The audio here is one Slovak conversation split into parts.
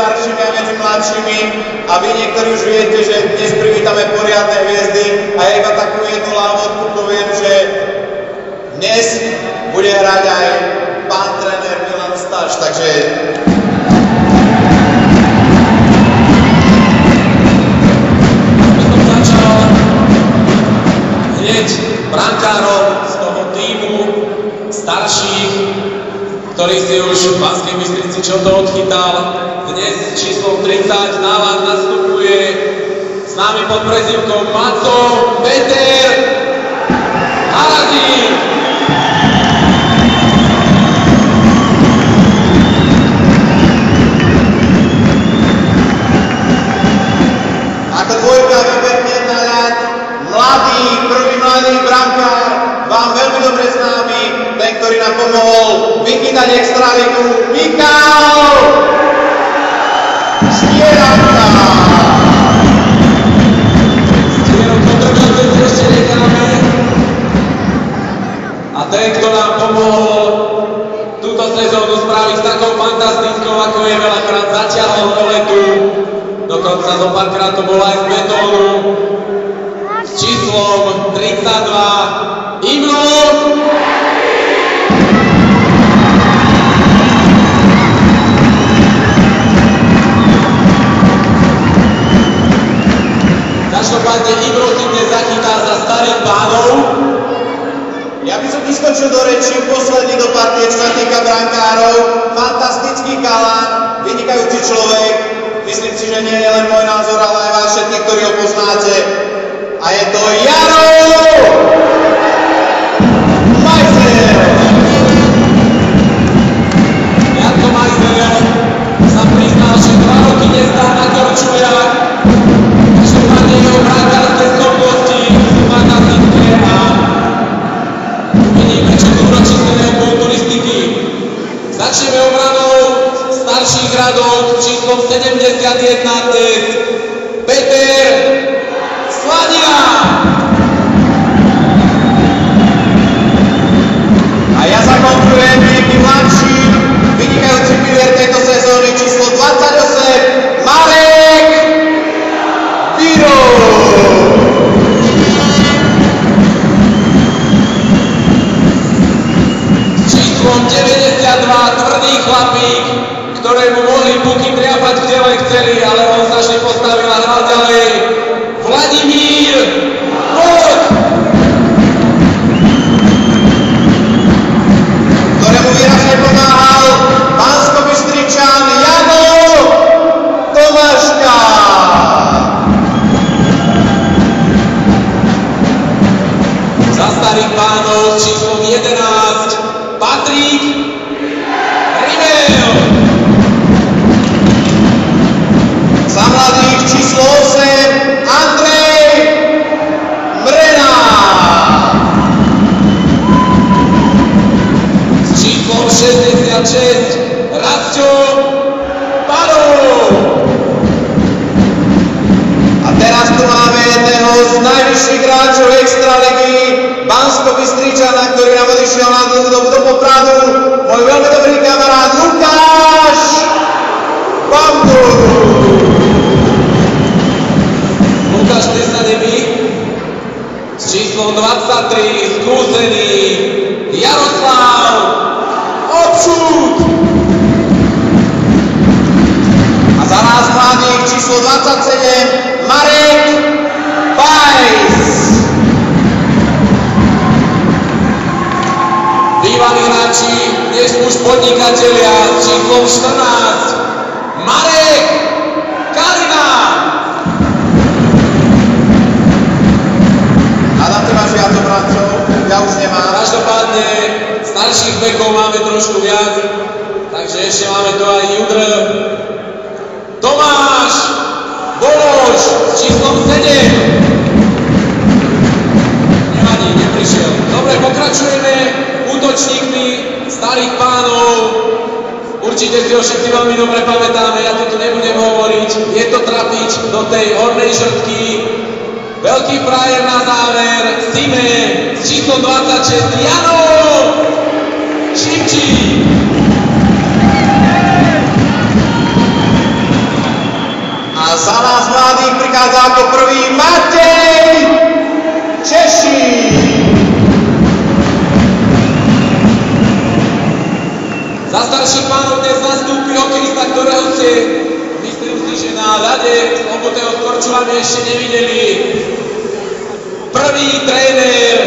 staršími a medzi mladšími a vy niektorí už viete, že dnes privítame poriadne hviezdy a ja iba takú jednu lávodku poviem, že dnes bude hrať aj pán tréner Milan Staš, takže som začal hneď brankárom z toho týmu starších, ktorý si už v Banskej Bystrici čo to odchytal. Dnes číslom 30 na vás nastupuje s nami pod prezývkou Maco Peter Haradín. ako dvojka vybehne na ľad prvý mladý brankár, vám veľmi dobre známy, ten, ktorý nám pomohol vychytať extraligu, Michal Stieranka. Stieranko, ten ešte necháme. A ten, kto nám pomohol túto sezónu spraviť takou fantastickou, ako je veľakrát zatiahol do letu, dokonca zo párkrát to bolo aj z betónu, s číslom 32 Imro. Každopádne Imro si dnes zachytá za starých pánov. Ja by som vyskočil do rečí, posledný do partie, čo sa týka brankárov. Fantastický chalan, vynikajúci človek. Myslím si, že nie je len môj názor, ale aj vás všetkých, ktorí ho poznáte. A je to Jaro Majzel. Janko Majzel sa priznal, že 2 roky nezdá na korčuliach. Každopádne jeho brankárske schopnosti sú fantastické a vidíme, čo sú ročíslené kulturistiky. Začneme obranou starších radov číslom 71 dnes Peter Slanina. A ja zakonkurujem nejaký mladší, vynikajúci pilier tejto sezóny číslo 28, Marek Biro. Číslom 92 tvrdý chlapík, ktorému mohli puky triafať kde len chceli, ale on sa vždy postavil a hral ďalej. Vladimír Vlk, ktorému výrazne pomáhal Banskobystričan Jano Tomáška. za starých pánov s číslom 11 Patrik Rimel. Za mladých číslo 8 Andrej Mrena. S číslom 66 Rastio Panov. A teraz tu máme jedného z najvyšších hráčov extraligy, Banskobystričana, ktorý nám odišiel na dlhú dobu do Popradu, môj veľmi dobrý kamarát Lukáš Bambur. Lukáš Tesanemi s číslom 23 skúsený Jaroslav Obšút. A za nás mladých číslo 27 Marek Bajs. Bývalí hráči, dnes už podnikatelia s číslom 14 Marek Kalina. Adam, ty máš viac obrancov? Ja už nemám. Každopádne starších bekov máme trošku viac, takže ešte máme tu aj Judr. Tomáš Bološ s číslom 7. Nevadí, neprišiel. Dobre, pokračujeme útočníkmi starých pánov. Určite si ho všetci veľmi dobre pamätáme, ja to tu nebudem hovoriť. Je to trafiť do tej hornej žrtky. Veľký frajer na záver, Sime s číslom 26, Jano Šimčík. prichádza ako prvý Matej Češík. Za starších pánov dnes nastúpi hokejista, ktorého ste, myslím si, že na ľade s obutého s korčulami ešte nevideli. Prvý tréner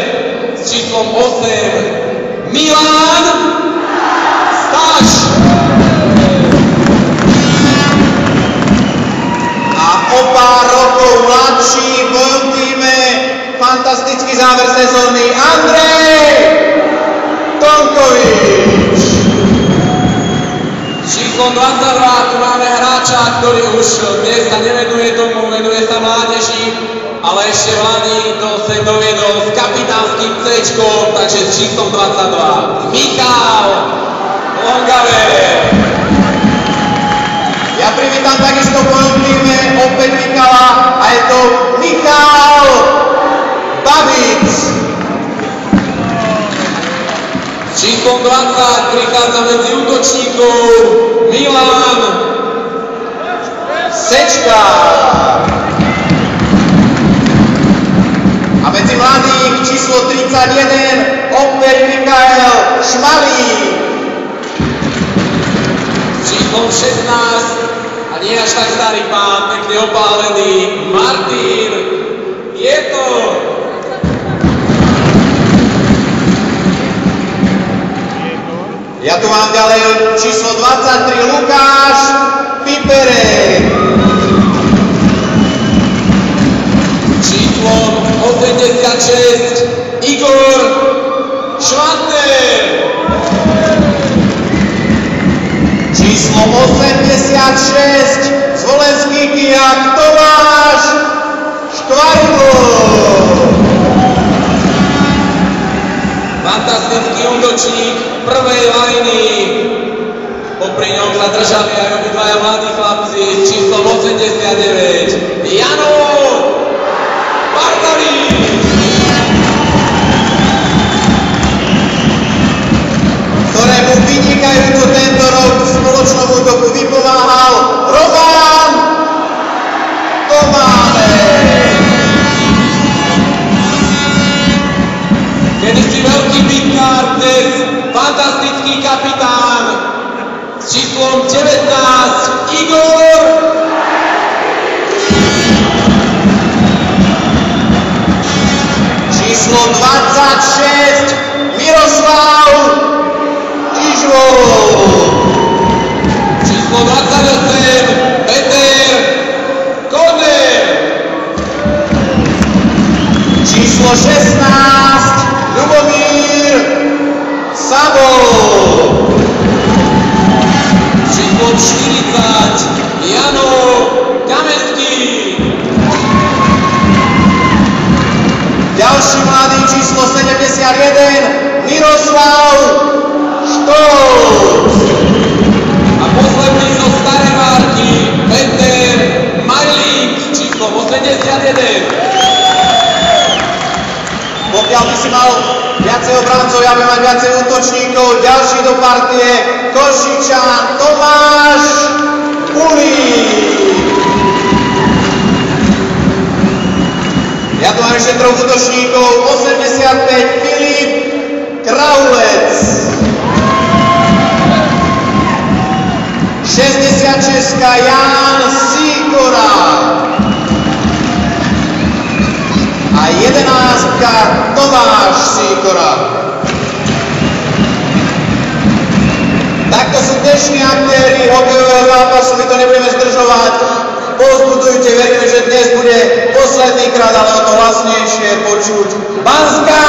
s číslom 8, Milan Staš. A o pár rokov mladší v mojom týme fantastický záver sezóny Andrej Tonkovič. Číslo 22, tu máme hráča, ktorý už dnes sa nevenuje tomu, venuje sa mládeži, ale ešte Vlani to sem doviedol s kapitánskym C-čkom, takže s číslom 22. Michal Longaver. Ja privítam takisto v mojom týme opäť Michala a je to Michal Babic. Číslom 20 prichádza medzi útočníkov Milan Sečka. A medzi mladých číslo 31 opäť Mikael Šmalík. Číslom 16 a nie až tak starý pán, pekne opálený Martin Pieto. Ja tu mám ďalej číslo 23 Lukáš Piperek. Číslom 86 Igor Švantner. Číslo 86 Zvolenský Kijak Tomáš Škvarilo. Fantastický útočník prvej lajny. Popri ňom sa držali aj obidvaja mladí chlapci s číslom 89 Jano Bartali. Ktorému vynikajúco tento rok v spoločnom útoku vypomáhal Roman Tománek. Kedysi veľký bitkár, dnes fantastický kapitán s číslom 19 Igor Číslo 26 Miroslav Čižvo. Číslo 28 Peter Koner. Číslo 16 Ľubomír Sabo. Číslom 40 Jano Kamenský. Ďalší mladý číslo 71 Miroslav Štolc. A posledný zo Starej Várky Peter Majlík s číslom 81. Pokiaľ by si mal viacej obrancov, ja budem mať viacej útočníkov. Ďalší do partie Košičan Tomáš Ulík. Ja tu mám ešte troch útočníkov. 85 Filip Kraulec. 66 Jan Sikora. A 11 Tomáš Sikora. Takto sú dnešní aktéri hokejového zápasu, my to nebudeme zdržovať. Povzbudzujte, veríme, že dnes bude posledný krát, ale o to hlasnejšie počuť Banská